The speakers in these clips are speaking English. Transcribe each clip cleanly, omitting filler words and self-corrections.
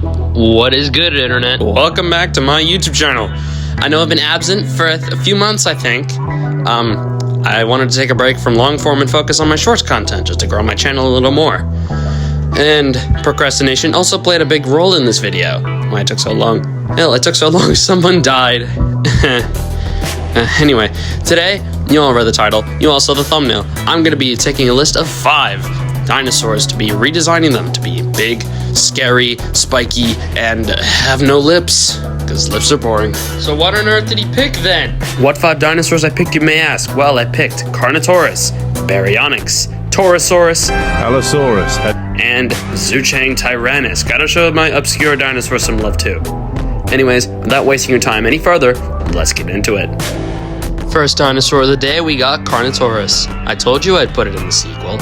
What is good, Internet? Welcome back to my YouTube channel. I know I've been absent for a few months, I think. I wanted to take a break from long form and focus on my shorts content just to grow my channel a little more. And procrastination also played a big role in this video. Why it took so long? Hell, it took so long, someone died. Anyway, today, you all read the title, you all saw the thumbnail. I'm going to be taking a list of 5 dinosaurs to be redesigning them to be big, scary, spiky, and have no lips, because lips are boring. So what on earth did he pick then? What 5 dinosaurs I picked, you may ask? Well, I picked Carnotaurus, Baryonyx, Torosaurus, Allosaurus, and Zhuchang Tyrannus. Gotta show my obscure dinosaurs some love too. Anyways, without wasting your time any further, let's get into it. First dinosaur of the day, we got Carnotaurus. I told you I'd put it in the sequel.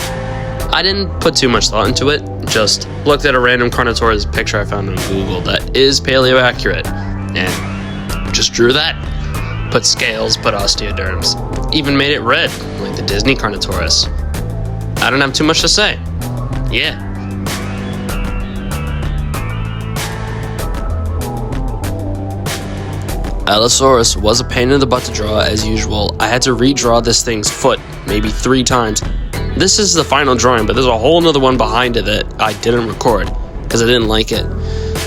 I didn't put too much thought into it, just looked at a random Carnotaurus picture I found on Google that is paleo accurate, and just drew that. Put scales, put osteoderms, even made it red, like the Disney Carnotaurus. I don't have too much to say. Yeah. Allosaurus was a pain in the butt to draw as usual. I had to redraw this thing's foot maybe 3 times. This is the final drawing, but there's a whole nother one behind it that I didn't record because I didn't like it.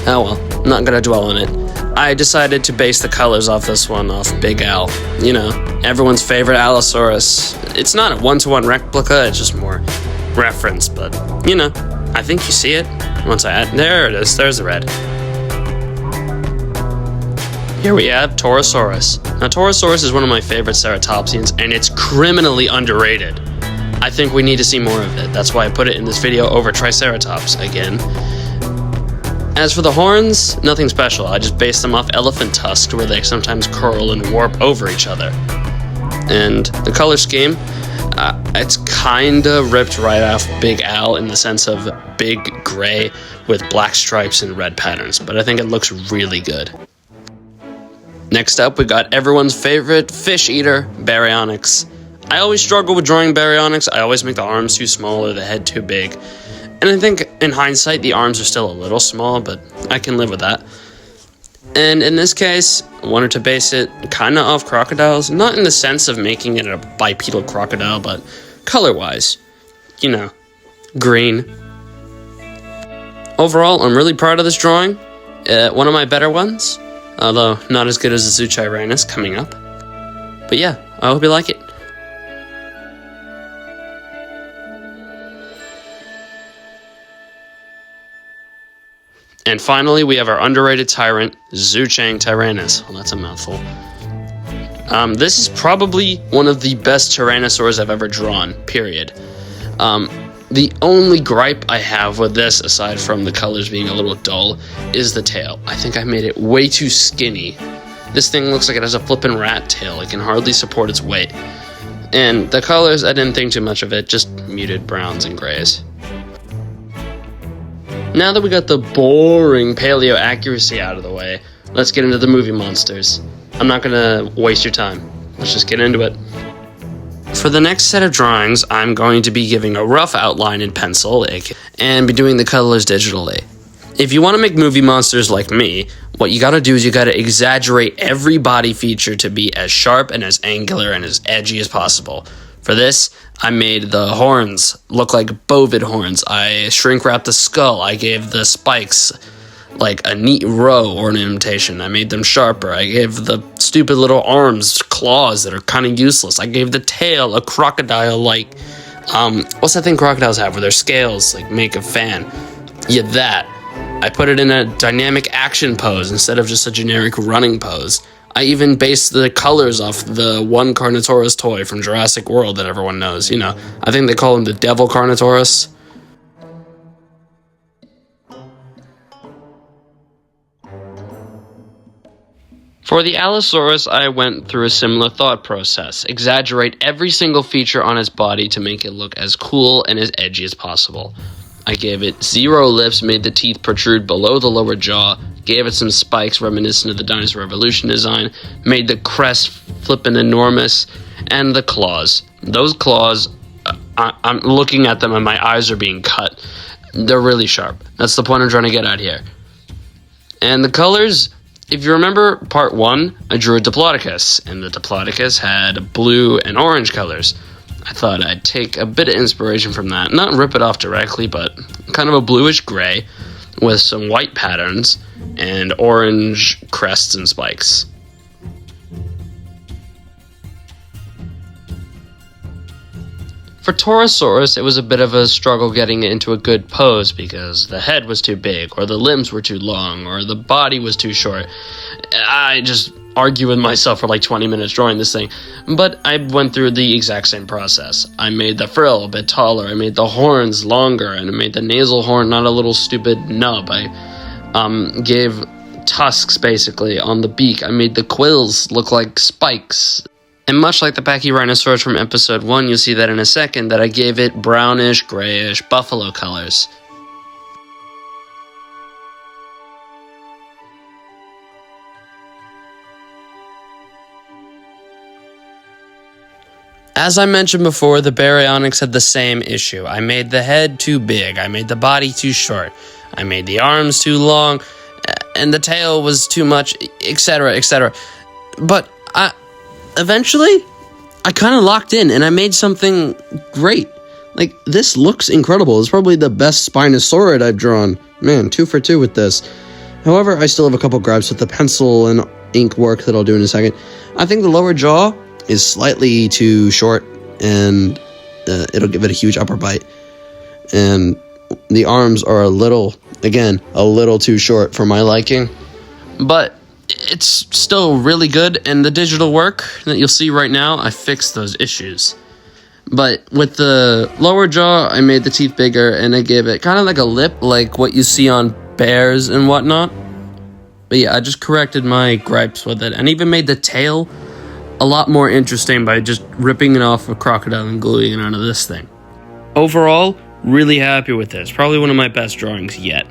Oh well, I'm not gonna dwell on it. I decided to base the colors off this one off Big Al. You know, everyone's favorite Allosaurus. It's not a one-to-one replica, it's just more reference, but you know, I think you see it once I add. There it is, there's the red. Here we have Torosaurus. Now, Torosaurus is one of my favorite ceratopsians, and it's criminally underrated. I think we need to see more of it. That's why I put it in this video over Triceratops again. As for the horns, nothing special. I just based them off elephant tusks, where they sometimes curl and warp over each other. And the color scheme, it's kinda ripped right off Big Al in the sense of big gray with black stripes and red patterns, but I think it looks really good. Next up, we got everyone's favorite fish eater, Baryonyx. I always struggle with drawing Baryonyx. I always make the arms too small or the head too big. And I think, in hindsight, the arms are still a little small, but I can live with that. And in this case, I wanted to base it kind of off crocodiles. Not in the sense of making it a bipedal crocodile, but color-wise. You know, green. Overall, I'm really proud of this drawing. One of my better ones. Although, not as good as the Zhuchang coming up. But yeah, I hope you like it. And finally, we have our underrated tyrant, Zhuchang Tyrannus. Well, that's a mouthful. This is probably one of the best Tyrannosaurs I've ever drawn, period. The only gripe I have with this, aside from the colors being a little dull, is the tail. I think I made it way too skinny. This thing looks like it has a flippin' rat tail. It can hardly support its weight. And the colors, I didn't think too much of it, just muted browns and grays. Now that we got the boring paleo accuracy out of the way, let's get into the movie monsters. I'm not gonna waste your time. Let's just get into it. For the next set of drawings, I'm going to be giving a rough outline in pencil and be doing the colors digitally. If you want to make movie monsters like me, what you gotta do is you gotta exaggerate every body feature to be as sharp and as angular and as edgy as possible. For this, I made the horns look like bovid horns. I shrink wrapped the skull. I gave the spikes like a neat row ornamentation. I made them sharper. I gave the stupid little arms claws that are kind of useless. I gave the tail a crocodile-like, what's that thing crocodiles have where their scales like make a fan? Yeah, that. I put it in a dynamic action pose instead of just a generic running pose. I even based the colors off the one Carnotaurus toy from Jurassic World that everyone knows. You know, I think they call him the Devil Carnotaurus. For the Allosaurus, I went through a similar thought process. Exaggerate every single feature on its body to make it look as cool and as edgy as possible. I gave it 0 lips, made the teeth protrude below the lower jaw, gave it some spikes reminiscent of the Dinosaur Evolution design, made the crest flippin' enormous, and the claws. Those claws, I'm looking at them and my eyes are being cut. They're really sharp. That's the point I'm trying to get at here. And the colors, if you remember part 1, I drew a Diplodocus, and the Diplodocus had blue and orange colors. I thought I'd take a bit of inspiration from that, not rip it off directly, but kind of a bluish gray with some white patterns and orange crests and spikes. For Torosaurus, it was a bit of a struggle getting it into a good pose because the head was too big, or the limbs were too long, or the body was too short. I just argue with myself for like 20 minutes drawing this thing, but I went through the exact same process. I made the frill a bit taller, I made the horns longer, and I made the nasal horn not a little stupid nub. I gave tusks basically on the beak. I made the quills look like spikes. And much like the Pachyrhinosaurus from episode 1, you'll see that in a second that I gave it brownish, grayish, buffalo colors. As I mentioned before, the Baryonyx had the same issue. I made the head too big, I made the body too short, I made the arms too long, and the tail was too much, etc., etc. But eventually, I kind of locked in, and I made something great. Like, this looks incredible. It's probably the best Spinosaurid I've drawn. Man, 2 for 2 with this. However, I still have a couple gripes with the pencil and ink work that I'll do in a second. I think the lower jaw is slightly too short, and it'll give it a huge upper bite. And the arms are a little too short for my liking. But it's still really good, and the digital work that you'll see right now, I fixed those issues. But with the lower jaw, I made the teeth bigger, and I gave it kind of like a lip, like what you see on bears and whatnot. But yeah, I just corrected my gripes with it, and even made the tail a lot more interesting by just ripping it off a crocodile and gluing it onto this thing. Overall, really happy with this. Probably one of my best drawings yet.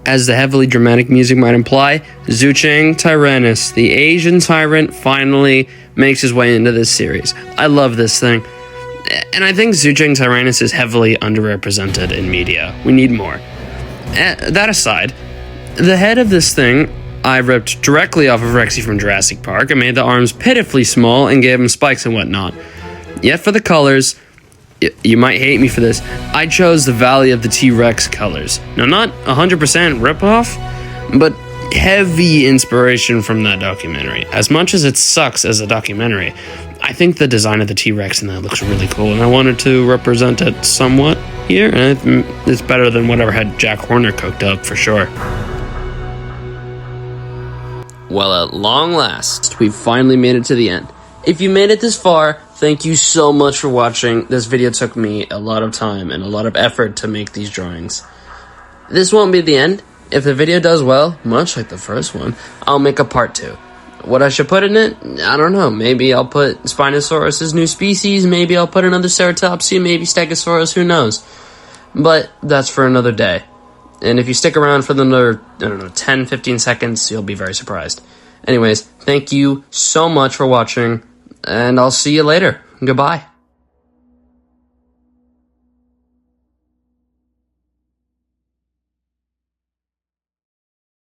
As the heavily dramatic music might imply, Zhuchang Tyrannus, the Asian tyrant, finally makes his way into this series. I love this thing. And I think Zhuchang Tyrannus is heavily underrepresented in media. We need more. That aside, the head of this thing I ripped directly off of Rexy from Jurassic Park. I made the arms pitifully small and gave him spikes and whatnot. Yet for the colors, you might hate me for this, I chose the Valley of the T-Rex colors. Now, not 100% ripoff, but heavy inspiration from that documentary. As much as it sucks as a documentary, I think the design of the T-Rex in that looks really cool, and I wanted to represent it somewhat here, and it's better than whatever had Jack Horner cooked up, for sure. Well, at long last, we've finally made it to the end. If you made it this far, thank you so much for watching. This video took me a lot of time and a lot of effort to make these drawings. This won't be the end. If the video does well, much like the first one, I'll make a part 2. What I should put in it? I don't know. Maybe I'll put Spinosaurus' new species, maybe I'll put another Ceratopsia, maybe Stegosaurus, who knows. But that's for another day. And if you stick around for another, 10-15 seconds, you'll be very surprised. Anyways, thank you so much for watching, and I'll see you later. Goodbye.